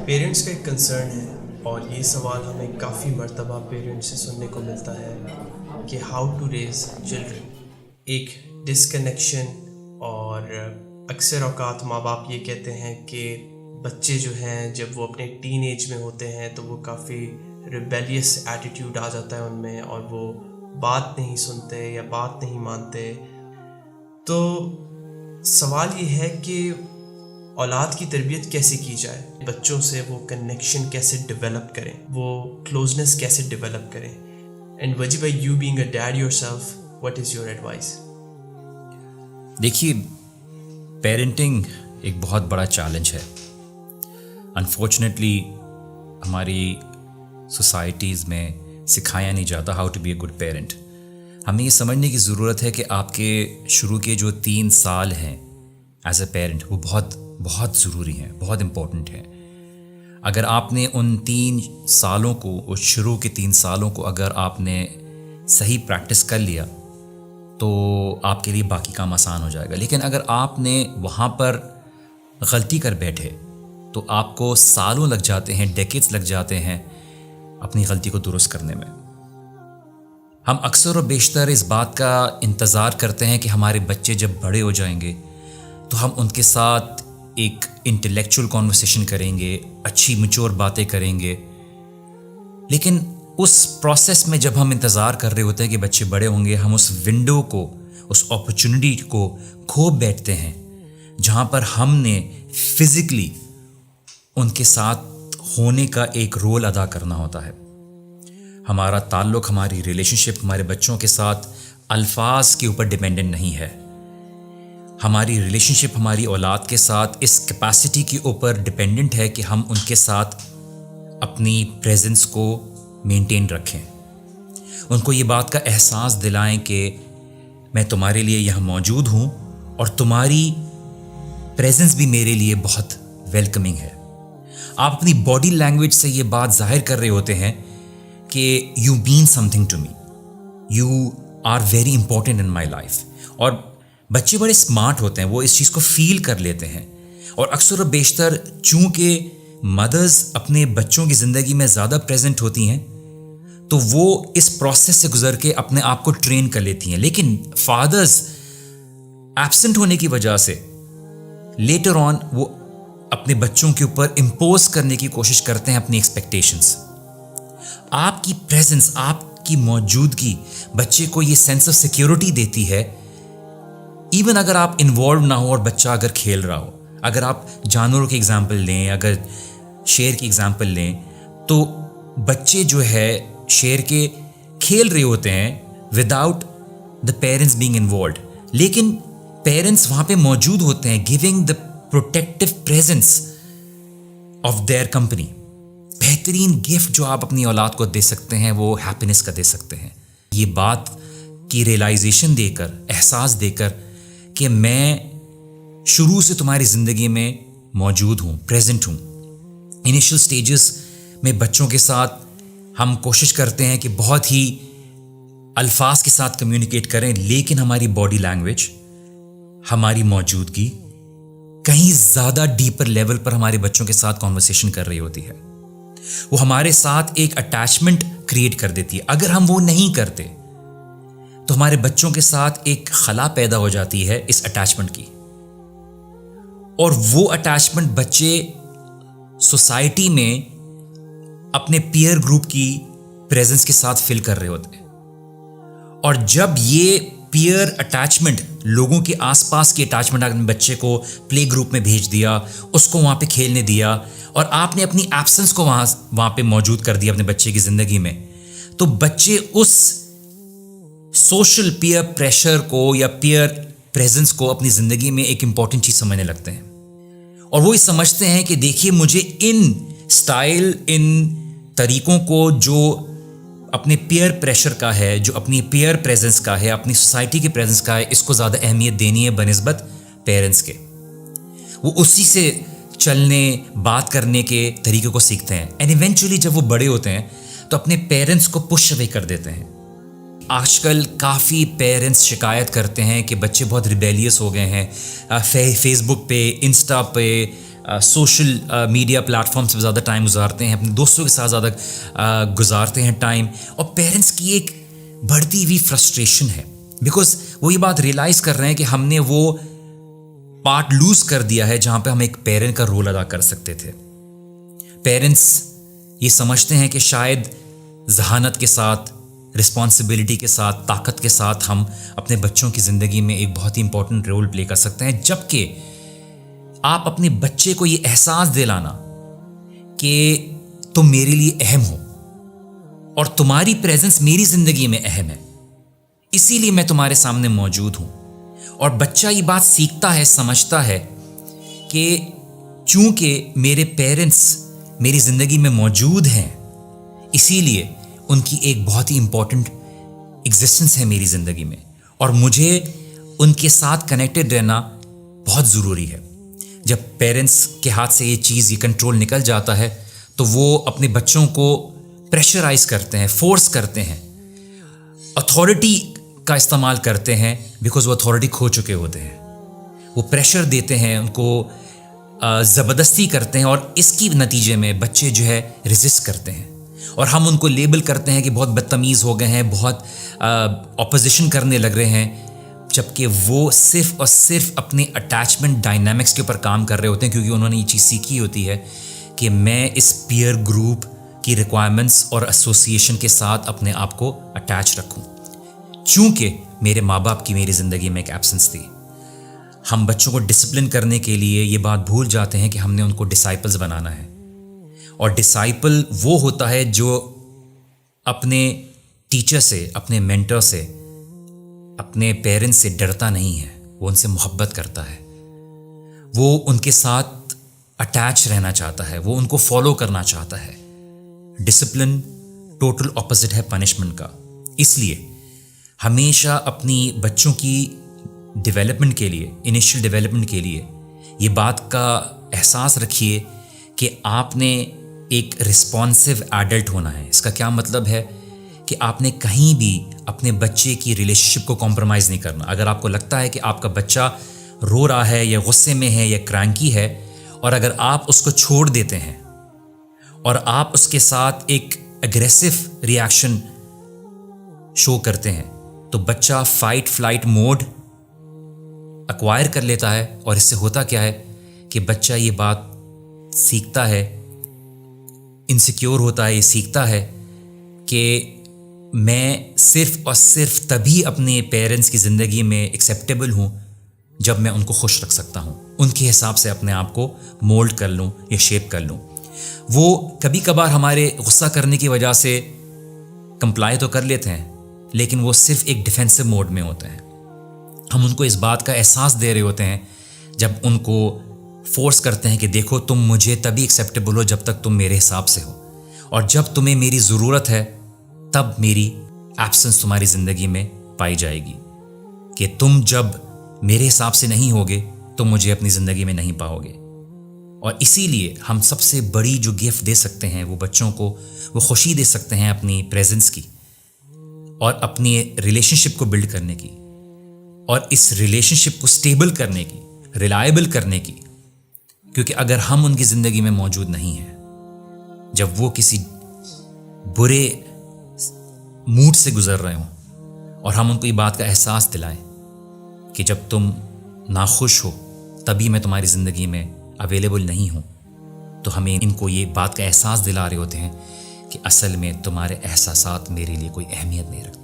Parents का एक concern है और ये सवाल हमें काफ़ी मर्तबा पेरेंट्स से सुनने को मिलता है कि हाउ टू रेज चिल्ड्रन। एक डिसकनेक्शन, और अक्सर औकात माँ बाप ये कहते हैं कि बच्चे जो हैं जब वो अपने टीन एज में होते हैं तो वो काफ़ी रिबेलियस एटीट्यूड आ जाता है उनमें और वो बात नहीं सुनते या बात नहीं मानते। तो सवाल ये है कि औलाद की तरबियत कैसे की जाए, बच्चों से वो कनेक्शन कैसे डेवलप करें, वो क्लोजनेस कैसे डेवलप करें। एंड वजी भाई, you being a dad yourself, what is your advice? देखिए, पेरेंटिंग एक बहुत बड़ा चैलेंज है। अनफॉर्चुनेटली हमारी सोसाइटीज़ में सिखाया नहीं जाता how to be a good parent. हमें ये समझने की ज़रूरत है कि आपके शुरू के जो 3 साल हैं एज अ पेरेंट, वो बहुत बहुत ज़रूरी हैं, बहुत इम्पोर्टेंट हैं। अगर आपने उन 3 सालों को, उस शुरू के 3 सालों को अगर आपने सही प्रैक्टिस कर लिया तो आपके लिए बाकी काम आसान हो जाएगा। लेकिन अगर आपने वहाँ पर गलती कर बैठे तो आपको सालों लग जाते हैं, डेकेड्स लग जाते हैं अपनी गलती को दुरुस्त करने में। हम अक्सर और बेशतर इस बात का इंतज़ार करते हैं कि हमारे बच्चे जब बड़े हो जाएंगे तो हम उनके साथ एक इंटेलेक्चुअल कॉन्वर्सेशन करेंगे, अच्छी मैच्योर बातें करेंगे। लेकिन उस प्रोसेस में जब हम इंतज़ार कर रहे होते हैं कि बच्चे बड़े होंगे, हम उस विंडो को, उस अपॉर्चुनिटी को खो बैठते हैं जहाँ पर हमने फिज़िकली उनके साथ होने का एक रोल अदा करना होता है। हमारा ताल्लुक़, हमारी रिलेशनशिप हमारे बच्चों के साथ अल्फाज के ऊपर डिपेंडेंट नहीं है। हमारी रिलेशनशिप हमारी औलाद के साथ इस कैपेसिटी के ऊपर डिपेंडेंट है कि हम उनके साथ अपनी प्रेजेंस को मेंटेन रखें, उनको ये बात का एहसास दिलाएं कि मैं तुम्हारे लिए यहाँ मौजूद हूँ और तुम्हारी प्रेजेंस भी मेरे लिए बहुत वेलकमिंग है। आप अपनी बॉडी लैंग्वेज से ये बात जाहिर कर रहे होते हैं कि you mean something to me, you are very important in my life. और बच्चे बड़े स्मार्ट होते हैं, वो इस चीज़ को फील कर लेते हैं। और अक्सर और बेशतर चूँकि मदर्स अपने बच्चों की ज़िंदगी में ज़्यादा प्रेजेंट होती हैं तो वो इस प्रोसेस से गुजर के अपने आप को ट्रेन कर लेती हैं। लेकिन फादर्स एब्सेंट होने की वजह से लेटर ऑन वो अपने बच्चों के ऊपर इम्पोज करने की कोशिश करते हैं अपनी एक्सपेक्टेशंस। आपकी प्रेजेंस, आपकी मौजूदगी बच्चे को ये सेंस ऑफ सिक्योरिटी देती है। इवन अगर आप इन्वॉल्व ना हो और बच्चा अगर खेल रहा हो, अगर आप जानवरों की एग्जाम्पल लें, अगर शेर की एग्जाम्पल लें, तो बच्चे जो है शेर के खेल रहे होते हैं without the parents being involved, लेकिन पेरेंट्स वहाँ पे मौजूद होते हैं, giving the protective presence of their company. बेहतरीन गिफ्ट जो आप अपनी औलाद को दे सकते हैं वो हैप्पीनेस का दे सकते हैं। ये बात की रियलाइजेशन देकर, एहसास देकर कि मैं शुरू से तुम्हारी ज़िंदगी में मौजूद हूँ, प्रेजेंट हूँ। इनिशियल स्टेजेस में बच्चों के साथ हम कोशिश करते हैं कि बहुत ही अल्फाज के साथ कम्युनिकेट करें, लेकिन हमारी बॉडी लैंग्वेज, हमारी मौजूदगी कहीं ज़्यादा डीपर लेवल पर हमारे बच्चों के साथ कॉन्वर्सेशन कर रही होती है। वो हमारे साथ एक अटैचमेंट क्रिएट कर देती है। अगर हम वो नहीं करते तो हमारे बच्चों के साथ एक खला पैदा हो जाती है इस अटैचमेंट की, और वो अटैचमेंट बच्चे सोसाइटी में अपने पीयर ग्रुप की प्रेजेंस के साथ फिल कर रहे होते हैं। और जब ये पीयर अटैचमेंट, लोगों के आसपास की अटैचमेंट, आपने बच्चे को प्ले ग्रुप में भेज दिया, उसको वहाँ पे खेलने दिया और आपने अपनी एब्सेंस को वहाँ पे मौजूद कर दिया अपने बच्चे की ज़िंदगी में, तो बच्चे उस सोशल पीयर प्रेशर को या पीयर प्रेजेंस को अपनी ज़िंदगी में एक इम्पॉर्टेंट चीज़ समझने लगते हैं। और वो ये समझते हैं कि देखिए, मुझे इन स्टाइल, इन तरीक़ों को जो अपने पीयर प्रेशर का है, जो अपनी पीयर प्रेजेंस का है, अपनी सोसाइटी के प्रेजेंस का है, इसको ज़्यादा अहमियत देनी है बनिस्बत पेरेंट्स के। वो उसी से चलने, बात करने के तरीके को सीखते हैं। एंड इवेंचुअली जब वो बड़े होते हैं तो अपने पेरेंट्स को पुश अवे कर देते हैं आजकल काफ़ी पेरेंट्स शिकायत करते हैं कि बच्चे बहुत रिबेलियस हो गए हैं, फेसबुक पे, इंस्टा पे, सोशल मीडिया प्लेटफॉर्म्स पे ज़्यादा टाइम गुजारते हैं, अपने दोस्तों के साथ ज़्यादा गुजारते हैं टाइम, और पेरेंट्स की एक बढ़ती हुई फ्रस्ट्रेशन है बिकॉज वो ये बात रियलाइज़ कर रहे हैं कि हमने वो पार्ट लूज़ कर दिया है जहाँ पे हम एक पेरेंट का रोल अदा कर सकते थे। पेरेंट्स ये समझते हैं कि शायद जहानत के साथ, रिस्पॉन्सिबिलिटी के साथ, ताकत के साथ हम अपने बच्चों की ज़िंदगी में एक बहुत ही इंपॉर्टेंट रोल प्ले कर सकते हैं, जबकि आप अपने बच्चे को ये एहसास दिलाना कि तुम मेरे लिए अहम हो और तुम्हारी प्रेजेंस मेरी ज़िंदगी में अहम है, इसीलिए मैं तुम्हारे सामने मौजूद हूँ। और बच्चा ये बात सीखता है, समझता है कि चूँकि मेरे पेरेंट्स मेरी ज़िंदगी में मौजूद हैं, इसीलिए उनकी एक बहुत ही इम्पॉर्टेंट एग्जिस्टेंस है मेरी ज़िंदगी में, और मुझे उनके साथ कनेक्टेड रहना बहुत ज़रूरी है। जब पेरेंट्स के हाथ से ये चीज़, ये कंट्रोल निकल जाता है तो वो अपने बच्चों को प्रेशराइज करते हैं, फोर्स करते हैं, अथॉरिटी का इस्तेमाल करते हैं बिकॉज वो अथॉरिटी खो चुके होते हैं। वो प्रेशर देते हैं, उनको ज़बरदस्ती करते हैं, और इसकी नतीजे में बच्चे जो है रेजिस्ट करते हैं और हम उनको लेबल करते हैं कि बहुत बदतमीज़ हो गए हैं, बहुत ऑपोजिशन करने लग रहे हैं, जबकि वो सिर्फ और सिर्फ अपने अटैचमेंट डायनामिक्स के ऊपर काम कर रहे होते हैं, क्योंकि उन्होंने ये चीज़ सीखी होती है कि मैं इस पीयर ग्रुप की रिक्वायरमेंट्स और एसोसिएशन के साथ अपने आप को अटैच रखूं। चूँकि मेरे माँ बाप की मेरी ज़िंदगी में एक एब्सेंस थी, हम बच्चों को डिसिप्लिन करने के लिए ये बात भूल जाते हैं कि हमने उनको डिसाइपल्स बनाना है, और डिसाइपल वो होता है जो अपने टीचर से, अपने मेंटर से, अपने पेरेंट्स से डरता नहीं है, वो उनसे मोहब्बत करता है, वो उनके साथ अटैच रहना चाहता है, वो उनको फॉलो करना चाहता है। डिसिप्लिन टोटल ऑपोजिट है पनिशमेंट का। इसलिए हमेशा अपनी बच्चों की डेवलपमेंट के लिए, इनिशियल डेवलपमेंट के लिए, ये बात का एहसास रखिए कि आपने एक रिस्पॉन्सिव एडल्ट होना है। इसका क्या मतलब है कि आपने कहीं भी अपने बच्चे की रिलेशनशिप को कॉम्प्रोमाइज़ नहीं करना। अगर आपको लगता है कि आपका बच्चा रो रहा है या गुस्से में है या क्रैंकी है, और अगर आप उसको छोड़ देते हैं और आप उसके साथ एक एग्रेसिव रिएक्शन शो करते हैं, तो बच्चा फाइट फ्लाइट मोड एक्वायर कर लेता है, और इससे होता क्या है कि बच्चा ये बात सीखता है, इनसिक्योर होता है, ये सीखता है कि मैं सिर्फ और सिर्फ तभी अपने पेरेंट्स की ज़िंदगी में एक्सेप्टेबल हूँ जब मैं उनको खुश रख सकता हूँ, उनके हिसाब से अपने आप को मोल्ड कर लूँ या शेप कर लूँ। वो कभी कभार हमारे गुस्सा करने की वजह से कंप्लाई तो कर लेते हैं, लेकिन वो सिर्फ एक डिफेंसिव मोड में होते हैं। हम उनको इस बात का एहसास दे रहे होते हैं जब उनको फोर्स करते हैं कि देखो, तुम मुझे तभी एक्सेप्टेबल हो जब तक तुम मेरे हिसाब से हो, और जब तुम्हें मेरी ज़रूरत है तब मेरी एब्सेंस तुम्हारी ज़िंदगी में पाई जाएगी, कि तुम जब मेरे हिसाब से नहीं होगे तो मुझे अपनी ज़िंदगी में नहीं पाओगे। और इसीलिए हम सबसे बड़ी जो गिफ्ट दे सकते हैं वो बच्चों को, वो खुशी दे सकते हैं अपनी प्रेजेंस की और अपनी रिलेशनशिप को बिल्ड करने की, और इस रिलेशनशिप को स्टेबल करने की, रिलायबल करने की। क्योंकि अगर हम उनकी ज़िंदगी में मौजूद नहीं हैं, जब वो किसी बुरे मूड से गुजर रहे हों, और हम उनको ये बात का एहसास दिलाएं कि जब तुम नाखुश हो तभी मैं तुम्हारी ज़िंदगी में अवेलेबल नहीं हूँ, तो हमें इनको ये बात का एहसास दिला रहे होते हैं कि असल में तुम्हारे एहसासात मेरे लिए कोई अहमियत नहीं रखते।